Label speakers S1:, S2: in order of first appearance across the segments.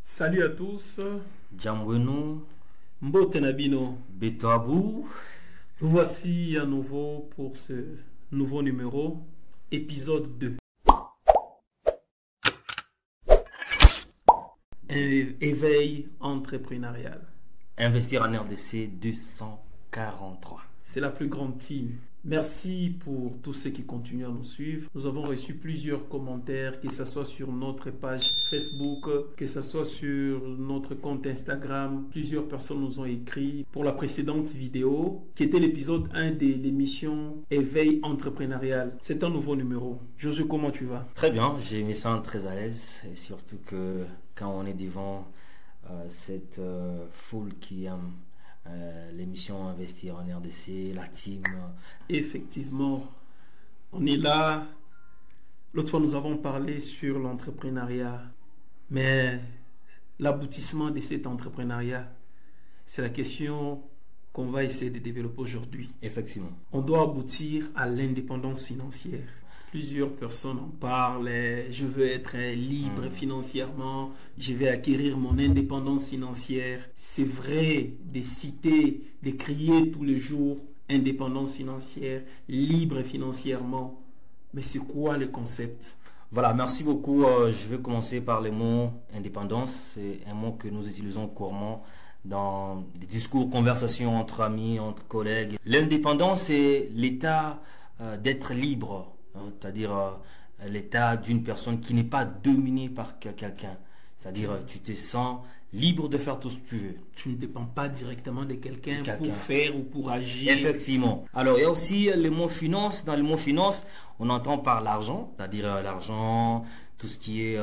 S1: Salut à tous,
S2: Jamwenu,
S1: Mbote Nabino.
S2: Betoabou.
S1: Nous voici à nouveau pour ce nouveau numéro, épisode 2. Éveil entrepreneurial.
S2: Investir en RDC 243.
S1: C'est la plus grande team. Merci pour tous ceux qui continuent à nous suivre. Nous avons reçu plusieurs commentaires, que ce soit sur notre page Facebook, que ce soit sur notre compte Instagram. Plusieurs personnes nous ont écrit pour la précédente vidéo, qui était l'épisode 1 de l'émission Éveil entrepreneurial. C'est un nouveau numéro. Josué, comment tu vas?
S2: Très bien, je me sens très à l'aise. Et surtout que quand on est devant cette foule qui aime l'émission Investir en RDC, la team.
S1: Effectivement, on est là. L'autre fois, nous avons parlé sur l'entrepreneuriat. Mais l'aboutissement de cet entrepreneuriat, c'est la question qu'on va essayer de développer aujourd'hui.
S2: Effectivement.
S1: On doit aboutir à l'indépendance financière. Plusieurs personnes en parlent. Je veux être libre financièrement. Je vais acquérir mon indépendance financière. C'est vrai de citer, de crier tous les jours indépendance financière, libre financièrement. Mais c'est quoi le concept?
S2: Voilà, merci beaucoup. Je vais commencer par le mot indépendance. C'est un mot que nous utilisons couramment dans des discours, conversations entre amis, entre collègues. L'indépendance, c'est l'état d'être libre. C'est-à-dire l'état d'une personne qui n'est pas dominée par quelqu'un. C'est-à-dire tu te sens libre de faire tout ce que tu veux.
S1: Tu ne dépends pas directement de quelqu'un pour faire ou pour agir.
S2: Effectivement. Alors il y a aussi le mot finance. Dans le mot finance, on entend par l'argent, c'est-à-dire l'argent, tout ce qui est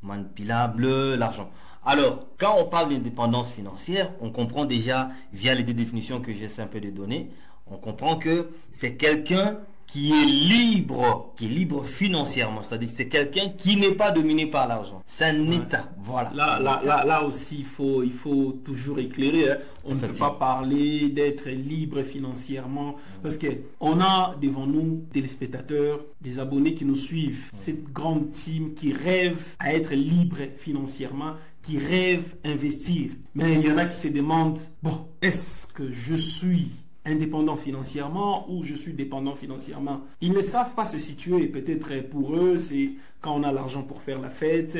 S2: manipulable, l'argent. Alors, quand on parle d'indépendance financière, on comprend déjà, via les deux définitions que j'essaie un peu de donner, on comprend que c'est quelqu'un qui est libre financièrement, c'est-à-dire que c'est quelqu'un qui n'est pas dominé par l'argent. C'est un état, voilà.
S1: Là aussi, il faut toujours éclairer. Hein. On ne peut pas parler d'être libre financièrement parce qu'on a devant nous des téléspectateurs, des abonnés qui nous suivent. Cette grande team qui rêve à être libre financièrement, qui rêve à investir. Mais il y en a qui se demandent, bon, est-ce que je suis indépendant financièrement ou je suis dépendant financièrement? Ils ne savent pas se situer. Peut-être pour eux, c'est quand on a l'argent pour faire la fête,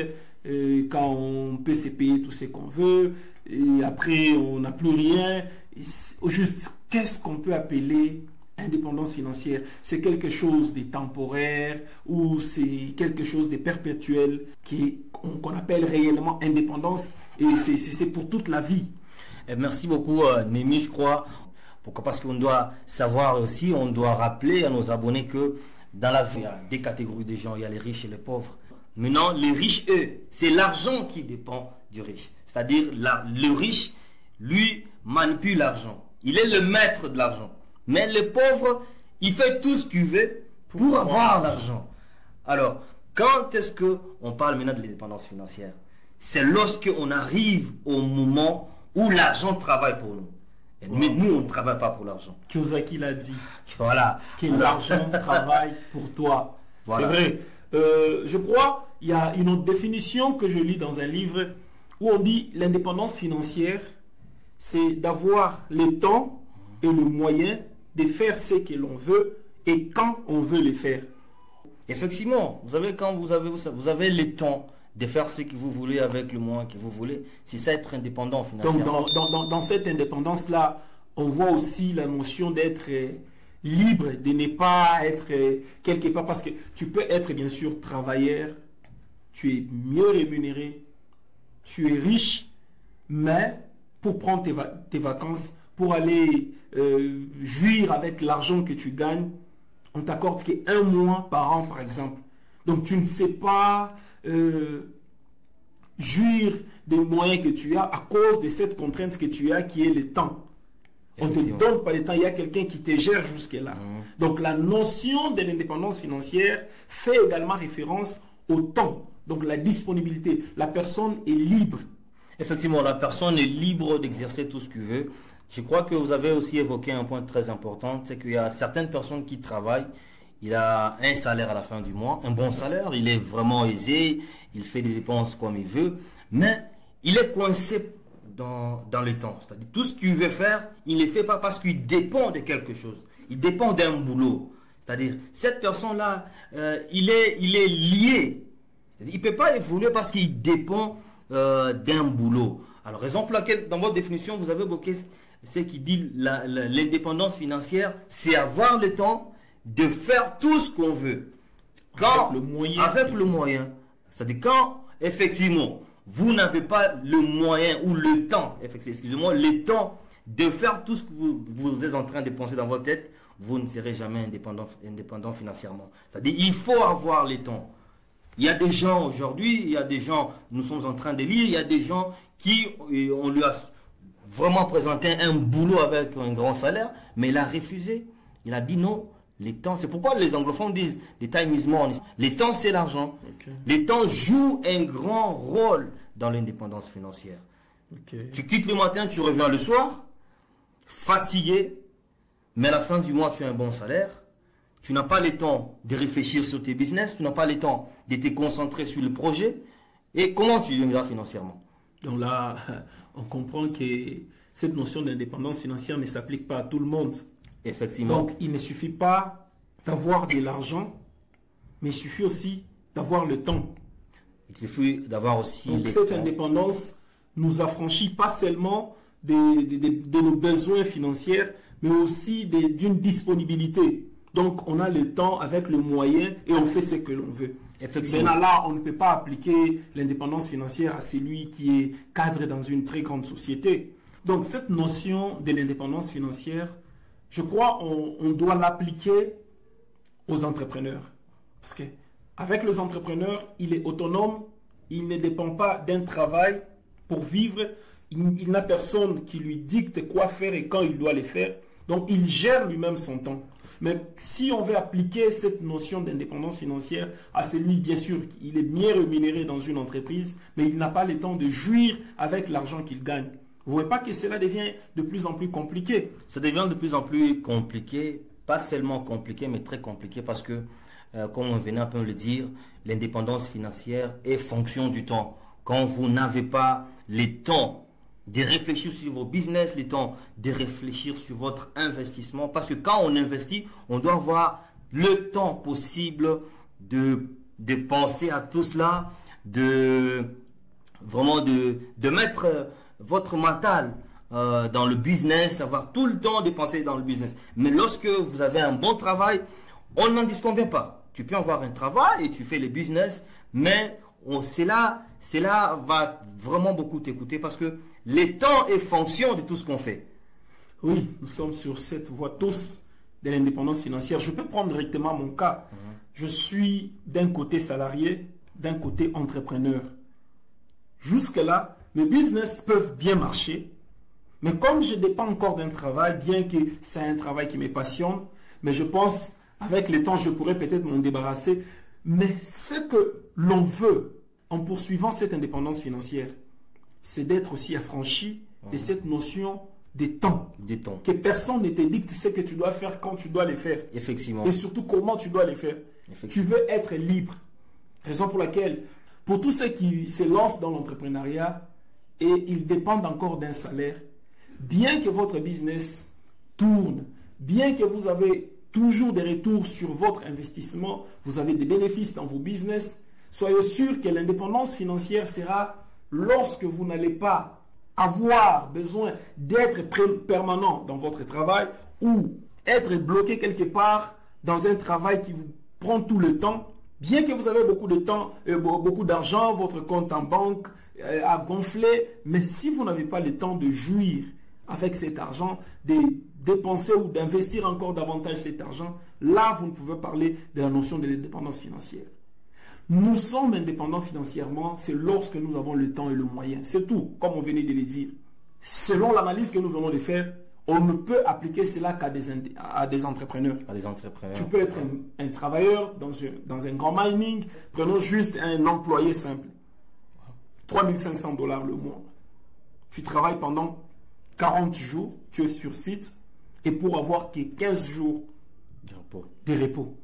S1: quand on peut se payer tout ce qu'on veut, et après on n'a plus rien. Au juste, qu'est-ce qu'on peut appeler indépendance financière? C'est quelque chose de temporaire ou c'est quelque chose de perpétuel qu'on appelle réellement indépendance, et c'est pour toute la vie.
S2: Et merci beaucoup Némi, je crois. Pourquoi? Parce qu'on doit savoir aussi, on doit rappeler à nos abonnés que dans la vie, il y a des catégories de gens, il y a les riches et les pauvres. Maintenant, les riches, eux, c'est l'argent qui dépend du riche. C'est-à-dire, le riche, lui, manipule l'argent. Il est le maître de l'argent. Mais le pauvre, il fait tout ce qu'il veut pour avoir l'argent. Alors, quand est-ce qu'on parle maintenant de l'indépendance financière? C'est lorsqu'on arrive au moment où l'argent travaille pour nous. Mais nous, on ne travaille pas pour l'argent.
S1: Kiyosaki l'a dit.
S2: Voilà.
S1: Que l'argent travaille pour toi. Voilà. C'est vrai. Je crois, il y a une autre définition que je lis dans un livre où on dit l'indépendance financière, c'est d'avoir le temps et le moyen de faire ce que l'on veut et quand on veut le faire.
S2: Effectivement, vous savez, quand vous avez le temps de faire ce que vous voulez avec le moyen que vous voulez, c'est ça être indépendant financièrement.
S1: Donc dans cette indépendance-là, on voit aussi la notion d'être libre, de ne pas être quelque part, parce que tu peux être bien sûr travailleur, tu es mieux rémunéré, tu es riche, mais pour prendre tes vacances, pour aller jouir avec l'argent que tu gagnes, on t'accorde qu'un mois par an par exemple. Donc tu ne sais pas jouir des moyens que tu as à cause de cette contrainte que tu as qui est le temps. On ne te donne pas le temps, il y a quelqu'un qui te gère jusque-là. Donc la notion de l'indépendance financière fait également référence au temps, donc la disponibilité. La personne est libre.
S2: Effectivement, la personne est libre d'exercer tout ce qu'il veut. Je crois que vous avez aussi évoqué un point très important, c'est qu'il y a certaines personnes qui travaillent. Il a un salaire à la fin du mois, un bon salaire, il est vraiment aisé, il fait des dépenses comme il veut. mais il est coincé dans le temps. C'est-à-dire tout ce qu'il veut faire, il ne le fait pas parce qu'il dépend de quelque chose. Il dépend d'un boulot. C'est-à-dire, cette personne-là, il est lié. Il ne peut pas évoluer parce qu'il dépend d'un boulot. Alors, raison pour laquelle, dans votre définition, vous avez évoqué ce qui dit l'indépendance financière, c'est avoir le temps de faire tout ce qu'on veut. Quand, avec le moyen. C'est-à-dire, quand, effectivement, vous n'avez pas le moyen ou le temps, excusez-moi, le temps de faire tout ce que vous êtes en train de penser dans votre tête, vous ne serez jamais indépendant financièrement. C'est-à-dire, il faut avoir le temps. Il y a des gens aujourd'hui, il y a des gens, nous sommes en train de lire, il y a des gens qui, on lui a vraiment présenté un boulot avec un grand salaire, mais il a refusé. Il a dit non, les temps, c'est pourquoi les anglophones disent les time is money. Les temps, c'est l'argent. Okay. Les temps jouent un grand rôle dans l'indépendance financière. Okay. Tu quittes le matin, tu reviens le soir, fatigué, mais à la fin du mois, tu as un bon salaire. Tu n'as pas le temps de réfléchir sur tes business, tu n'as pas le temps de te concentrer sur le projet. Et comment tu deviendras financièrement?
S1: Donc là, on comprend que cette notion d'indépendance financière ne s'applique pas à tout le monde.
S2: Effectivement.
S1: Donc, il ne suffit pas d'avoir de l'argent, mais il suffit aussi d'avoir le temps.
S2: Il suffit d'avoir aussi
S1: le temps. Cette indépendance nous affranchit pas seulement de nos besoins financiers, mais aussi d'une disponibilité. Donc, on a le temps avec le moyen et on fait ce que l'on veut.
S2: Effectivement.
S1: Maintenant, là, on ne peut pas appliquer l'indépendance financière à celui qui est cadre dans une très grande société. Donc, cette notion de l'indépendance financière, je crois on doit l'appliquer aux entrepreneurs. Parce que avec les entrepreneurs, il est autonome, il ne dépend pas d'un travail pour vivre, il n'a personne qui lui dicte quoi faire et quand il doit le faire. Donc, il gère lui-même son temps. Mais si on veut appliquer cette notion d'indépendance financière à celui, bien sûr, il est bien rémunéré dans une entreprise, mais il n'a pas le temps de jouir avec l'argent qu'il gagne. Vous ne voyez pas que cela devient de plus en plus compliqué?
S2: Ça devient de plus en plus compliqué, pas seulement compliqué, mais très compliqué parce que, comme on venait un peu le dire, l'indépendance financière est fonction du temps. Quand vous n'avez pas le temps de réfléchir sur vos business, le temps de réfléchir sur votre investissement, parce que quand on investit, on doit avoir le temps possible de penser à tout cela, vraiment de mettre votre mental dans le business, avoir tout le temps de penser dans le business. Mais lorsque vous avez un bon travail, on n'en disconvient pas. Tu peux avoir un travail et tu fais le business, mais cela va vraiment beaucoup t'écouter parce que le temps est fonction de tout ce qu'on fait.
S1: Oui, nous sommes sur cette voie tous de l'indépendance financière. Je peux prendre directement mon cas. Je suis d'un côté salarié, d'un côté entrepreneur. Jusque-là, mes business peuvent bien marcher, mais comme je dépends encore d'un travail, bien que c'est un travail qui me passionne, mais je pense avec le temps je pourrais peut-être m'en débarrasser. Mais ce que l'on veut en poursuivant cette indépendance financière, c'est d'être aussi affranchi de cette notion des temps.
S2: Des temps.
S1: Que personne ne te dicte ce que tu dois faire quand tu dois les faire.
S2: Effectivement.
S1: Et surtout comment tu dois les faire. Tu veux être libre. Raison pour laquelle, pour tous ceux qui se lancent dans l'entrepreneuriat et ils dépendent encore d'un salaire, bien que votre business tourne, bien que vous avez toujours des retours sur votre investissement, vous avez des bénéfices dans vos business, soyez sûr que l'indépendance financière sera lorsque vous n'allez pas avoir besoin d'être permanent dans votre travail ou être bloqué quelque part dans un travail qui vous prend tout le temps. Bien que vous avez beaucoup de temps, beaucoup d'argent, votre compte en banque a gonflé, mais si vous n'avez pas le temps de jouir avec cet argent, de dépenser ou d'investir encore davantage cet argent, là vous ne pouvez parler de la notion de l'indépendance financière. Nous sommes indépendants financièrement, c'est lorsque nous avons le temps et le moyen. C'est tout, comme on venait de le dire. Selon l'analyse que nous venons de faire, on ne peut appliquer cela qu'à des entrepreneurs. Tu peux être un travailleur dans un grand mining. Prenons juste un employé simple. 3500 $ le mois. Tu travailles pendant 40 jours, tu es sur site, et pour avoir que 15 jours de repos.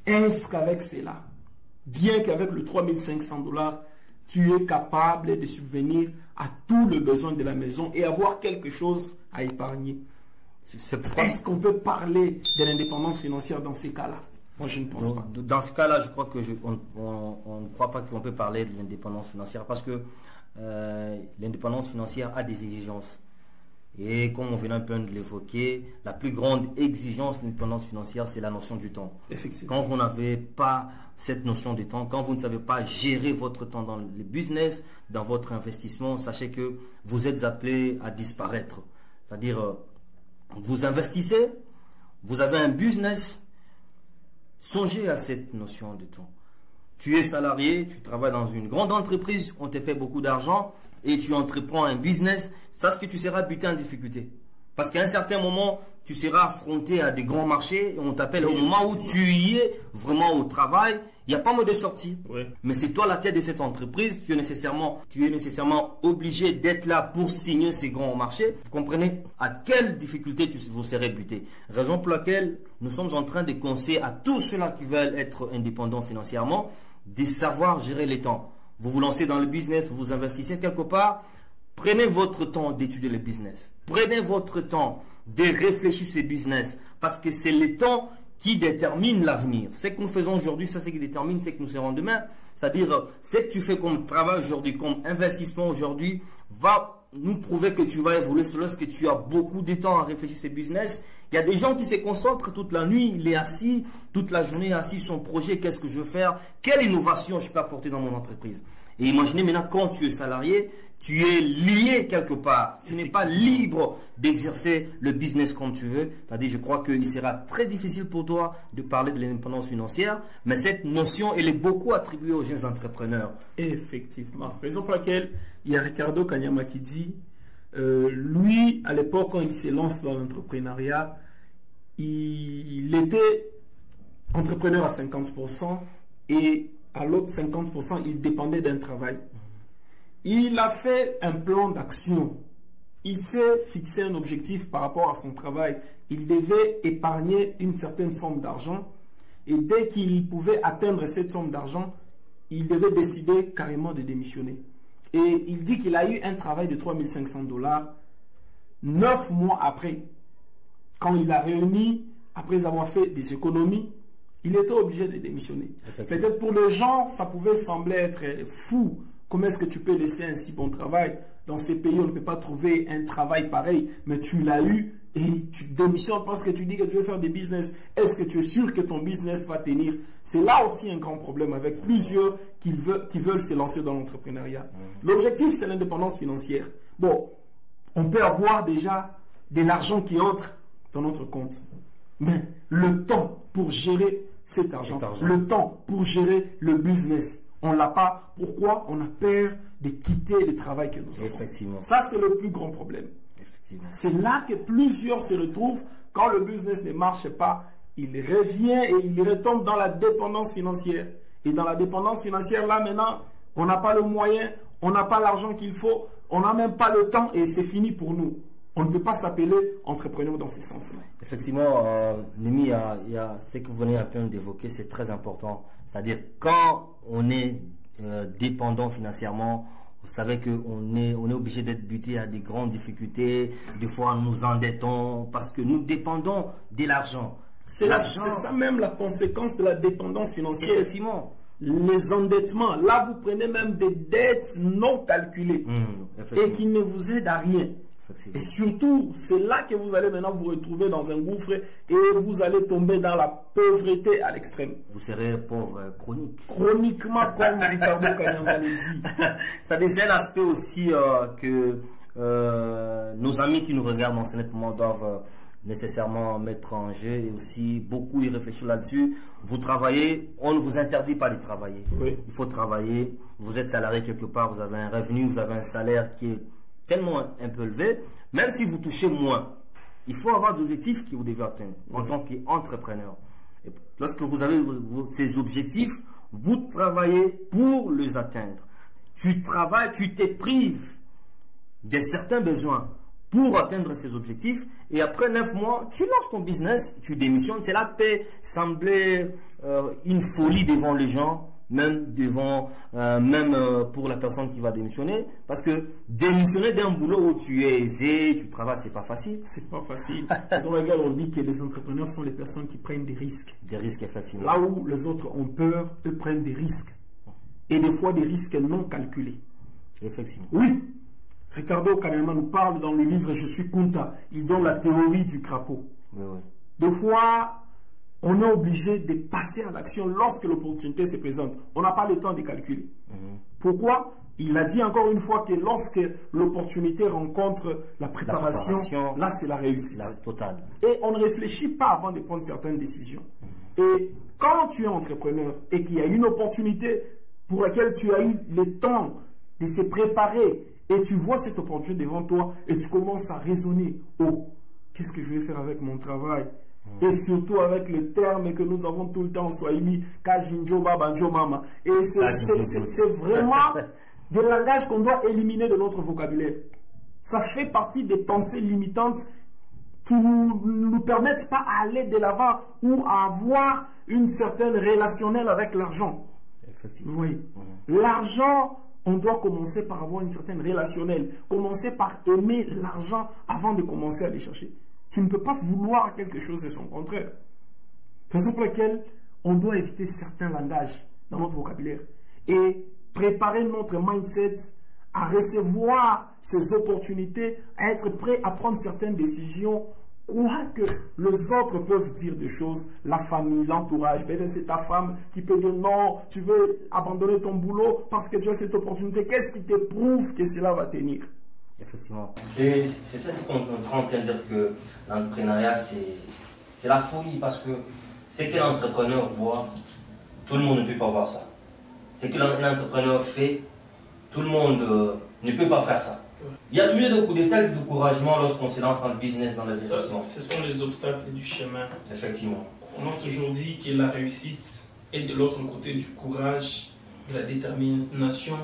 S1: Est-ce qu'avec cela, bien qu'avec le 3500 $, tu es capable de subvenir à tous les besoins de la maison et avoir quelque chose à épargner. Est-ce qu'on peut parler de l'indépendance financière dans ces cas-là? Moi, je ne pense pas.
S2: Dans ce cas-là, je crois que on ne croit pas qu'on peut parler de l'indépendance financière parce que l'indépendance financière a des exigences. Et comme on vient un peu de l'évoquer, la plus grande exigence de l'indépendance financière, c'est la notion du temps.
S1: Effectivement.
S2: Quand vous n'avez pas cette notion du temps, quand vous ne savez pas gérer votre temps dans le business, dans votre investissement, sachez que vous êtes appelé à disparaître. C'est-à-dire, vous investissez, vous avez un business, songez à cette notion de temps. Tu es salarié, tu travailles dans une grande entreprise, on te paie beaucoup d'argent et tu entreprends un business, sache que tu seras buté en difficulté. Parce qu'à un certain moment, tu seras affronté à des grands marchés et on t'appelle au moment où tu y es vraiment au travail, il n'y a pas mode de sortie.
S1: Oui.
S2: Mais c'est toi la tête de cette entreprise, tu es nécessairement obligé d'être là pour signer ces grands marchés. Vous comprenez à quelle difficulté vous serez buté. Raison pour laquelle nous sommes en train de conseiller à tous ceux-là qui veulent être indépendants financièrement de savoir gérer les temps. Vous vous lancez dans le business, vous investissez quelque part, prenez votre temps d'étudier le business. Prenez votre temps de réfléchir sur ce business parce que c'est le temps qui détermine l'avenir. Ce que nous faisons aujourd'hui, ça c'est qui détermine ce que nous serons demain. C'est-à-dire, ce que tu fais comme travail aujourd'hui, comme investissement aujourd'hui, va nous prouver que tu vas évoluer lorsque tu as beaucoup de temps à réfléchir sur ce business. Il y a des gens qui se concentrent toute la nuit, il est assis, toute la journée assis sur son projet, qu'est-ce que je veux faire, quelle innovation je peux apporter dans mon entreprise. Et imaginez maintenant quand tu es salarié, tu es lié quelque part. Tu n'es pas libre d'exercer le business comme tu veux. C'est-à-dire, je crois qu'il sera très difficile pour toi de parler de l'indépendance financière, mais cette notion, elle est beaucoup attribuée aux jeunes entrepreneurs.
S1: Effectivement. Raison pour laquelle il y a Ricardo Kanyama qui dit, lui, à l'époque, quand il se lance dans l'entrepreneuriat, il était entrepreneur à 50% et à l'autre 50%, il dépendait d'un travail. Il a fait un plan d'action. Il s'est fixé un objectif par rapport à son travail. Il devait épargner une certaine somme d'argent. Et dès qu'il pouvait atteindre cette somme d'argent, il devait décider carrément de démissionner. Et il dit qu'il a eu un travail de 3 500 $, 9 mois après. Quand il a réuni, après avoir fait des économies, il était obligé de démissionner. Peut-être pour les gens, ça pouvait sembler être fou. Comment est-ce que tu peux laisser un si bon travail? Dans ces pays, on ne peut pas trouver un travail pareil, mais tu l'as eu et tu démissionnes parce que tu dis que tu veux faire des business. Est-ce que tu es sûr que ton business va tenir? C'est là aussi un grand problème avec plusieurs qui veulent se lancer dans l'entrepreneuriat. L'objectif, c'est l'indépendance financière. Bon, on peut avoir déjà de l'argent qui entre dans notre compte, mais le temps pour gérer cet argent, le temps pour gérer le business, on ne l'a pas. Pourquoi? On a peur de quitter le travail que nous avons.
S2: Effectivement.
S1: Ça, c'est le plus grand problème. C'est là que plusieurs se retrouvent. Quand le business ne marche pas, il revient et il retombe dans la dépendance financière. Et dans la dépendance financière, là, maintenant, on n'a pas le moyen, on n'a pas l'argent qu'il faut, on n'a même pas le temps et c'est fini pour nous. On ne peut pas s'appeler entrepreneur dans ce sens-là.
S2: Effectivement, Némi, il y a ce que vous venez un peu d'évoquer, c'est très important. C'est-à-dire, quand on est dépendant financièrement, vous savez qu'on est obligé d'être buté à des grandes difficultés. Des fois, nous nous endettons parce que nous dépendons de l'argent.
S1: C'est ça même la conséquence de la dépendance financière.
S2: Effectivement.
S1: Les endettements. Là, vous prenez même des dettes non calculées et qui ne vous aident à rien. Et surtout, c'est là que vous allez maintenant vous retrouver dans un gouffre et vous allez tomber dans la pauvreté à l'extrême.
S2: Vous serez pauvre chronique.
S1: Chroniquement, comme Ricardo Kanyama l'a dit.
S2: C'est un aspect aussi que nos amis qui nous regardent dans ce moment doivent nécessairement mettre en jeu et aussi beaucoup y réfléchir là-dessus. Vous travaillez, on ne vous interdit pas de travailler.
S1: Oui.
S2: Il faut travailler. Vous êtes salarié quelque part, vous avez un revenu, vous avez un salaire qui est tellement un peu élevé, même si vous touchez moins, il faut avoir des objectifs que vous devez atteindre en tant qu'entrepreneur. Et lorsque vous avez ces objectifs, vous travaillez pour les atteindre. Tu travailles, tu te prives de certains besoins pour atteindre ces objectifs et après 9 mois, tu lances ton business, tu démissionnes. Cela peut sembler une folie devant les gens, même devant, pour la personne qui va démissionner, parce que démissionner d'un boulot où tu es aisé, tu travailles, c'est pas facile.
S1: C'est pas facile. On dit que les entrepreneurs sont les personnes qui prennent des risques.
S2: Des risques, effectivement.
S1: Là où les autres ont peur, eux prennent des risques. Et des fois des risques non calculés.
S2: Effectivement.
S1: Oui. Ricardo Kahneman nous parle dans le livre Je suis Kunta. Il donne la théorie du crapaud.
S2: Oui, oui.
S1: Des fois, on est obligé de passer à l'action lorsque l'opportunité se présente. On n'a pas le temps de calculer. Pourquoi? Il a dit encore une fois que lorsque l'opportunité rencontre la préparation, là c'est la réussite.
S2: Totale.
S1: Et on ne réfléchit pas avant de prendre certaines décisions. Et quand tu es entrepreneur et qu'il y a une opportunité pour laquelle tu as eu le temps de se préparer et tu vois cette opportunité devant toi et tu commences à raisonner. Oh, qu'est-ce que je vais faire avec mon travail? Et surtout avec le terme que nous avons tout le temps en Swahili, Kajinjo Banjo Mama. Et c'est vraiment des langages qu'on doit éliminer de notre vocabulaire. Ça fait partie des pensées limitantes qui ne nous permettent pas à aller de l'avant ou à avoir une certaine relationnelle avec l'argent.
S2: Effectivement.
S1: Vous voyez, l'argent, on doit commencer par avoir une certaine relationnelle. Commencer par aimer l'argent avant de commencer à les chercher. Tu ne peux pas vouloir quelque chose et son contraire. Raison pour laquelle on doit éviter certains langages dans notre vocabulaire et préparer notre mindset à recevoir ces opportunités, à être prêt à prendre certaines décisions, quoique les autres peuvent dire des choses, la famille, l'entourage, peut-être c'est ta femme qui peut dire non, tu veux abandonner ton boulot parce que tu as cette opportunité. Qu'est-ce qui te prouve que cela va tenir?
S2: Effectivement. C'est ça ce qu'on est en train de dire, que l'entrepreneuriat, c'est la folie, parce que ce que l'entrepreneur voit, tout le monde ne peut pas voir ça. Ce que l'entrepreneur fait, tout le monde ne peut pas faire ça. Il y a toujours des tels découragements lorsqu'on se lance dans le business, dans l'investissement.
S1: Ce sont les obstacles du chemin.
S2: Effectivement.
S1: On a toujours dit que la réussite est de l'autre côté du courage, de la détermination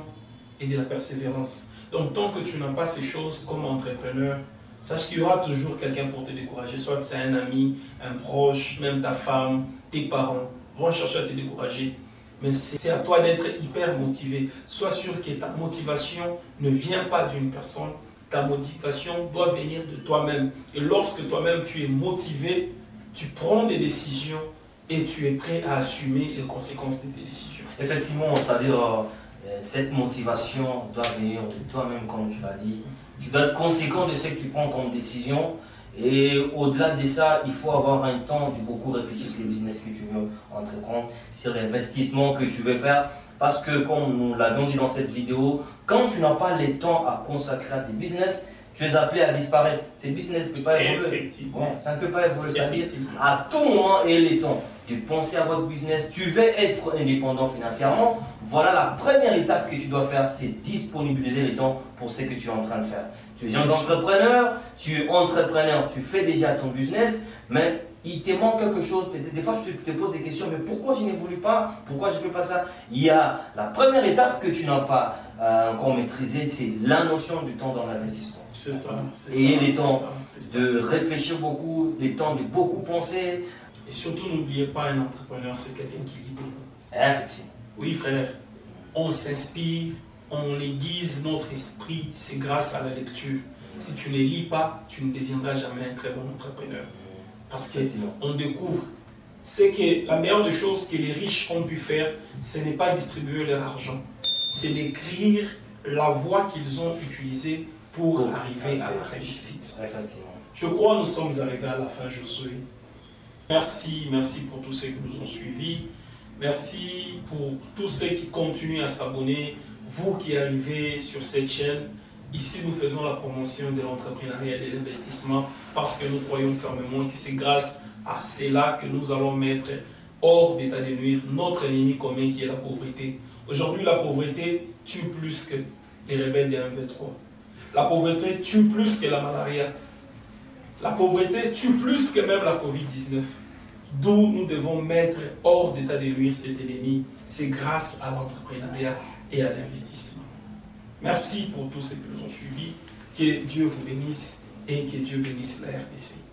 S1: et de la persévérance. Donc, tant que tu n'as pas ces choses comme entrepreneur, sache qu'il y aura toujours quelqu'un pour te décourager. Soit c'est un ami, un proche, même ta femme, tes parents vont chercher à te décourager. Mais c'est à toi d'être hyper motivé. Sois sûr que ta motivation ne vient pas d'une personne. Ta motivation doit venir de toi-même. Et lorsque toi-même tu es motivé, tu prends des décisions et tu es prêt à assumer les conséquences de tes décisions.
S2: Effectivement, c'est-à-dire cette motivation doit venir de toi-même, comme tu l'as dit. Tu dois être conséquent de ce que tu prends comme décision. Et au-delà de ça, il faut avoir un temps de beaucoup réfléchir sur les business que tu veux entreprendre, sur l'investissement que tu veux faire. Parce que, comme nous l'avions dit dans cette vidéo, quand tu n'as pas le temps à consacrer à tes business, tu es appelé à disparaître. Ces business ne peuvent pas évoluer.
S1: Effectivement.
S2: Ouais, ça ne peut pas évoluer. C'est-à-dire, à tout moment et les temps de penser à votre business, tu veux être indépendant financièrement. Voilà la première étape que tu dois faire, c'est disponibiliser les temps pour ce que tu es en train de faire. Tu es jeune entrepreneur, tu fais déjà ton business, mais il te manque quelque chose. Des fois, tu te poses des questions, mais pourquoi je n'évolue pas? Pourquoi je ne fais pas ça? Il y a la première étape que tu n'as pas encore maîtrisée, c'est la notion du temps dans l'investissement.
S1: C'est ça.
S2: Et les temps de réfléchir beaucoup, les temps de beaucoup penser.
S1: Et surtout, n'oubliez pas, un entrepreneur, c'est quelqu'un qui lit beaucoup.
S2: Effectivement.
S1: Oui, frère. On s'inspire, on aiguise notre esprit, c'est grâce à la lecture. Si tu ne les lis pas, tu ne deviendras jamais un très bon entrepreneur. Parce qu'on découvre, c'est que la meilleure des choses que les riches ont pu faire, ce n'est pas distribuer leur argent, c'est d'écrire la voie qu'ils ont utilisée pour arriver à la réussite. Je crois que nous sommes arrivés à la fin, Josué. Merci pour tous ceux qui nous ont suivis. Merci pour tous ceux qui continuent à s'abonner. Vous qui arrivez sur cette chaîne, ici nous faisons la promotion de l'entrepreneuriat et de l'investissement parce que nous croyons fermement que c'est grâce à cela que nous allons mettre hors d'état de nuire notre ennemi commun qui est la pauvreté. Aujourd'hui, la pauvreté tue plus que les rebelles de M23. La pauvreté tue plus que la malaria. La pauvreté tue plus que même la Covid-19. D'où nous devons mettre hors d'état de nuire cet ennemi. C'est grâce à l'entrepreneuriat et à l'investissement. Merci pour tous ceux qui nous ont suivis. Que Dieu vous bénisse et que Dieu bénisse la RDC.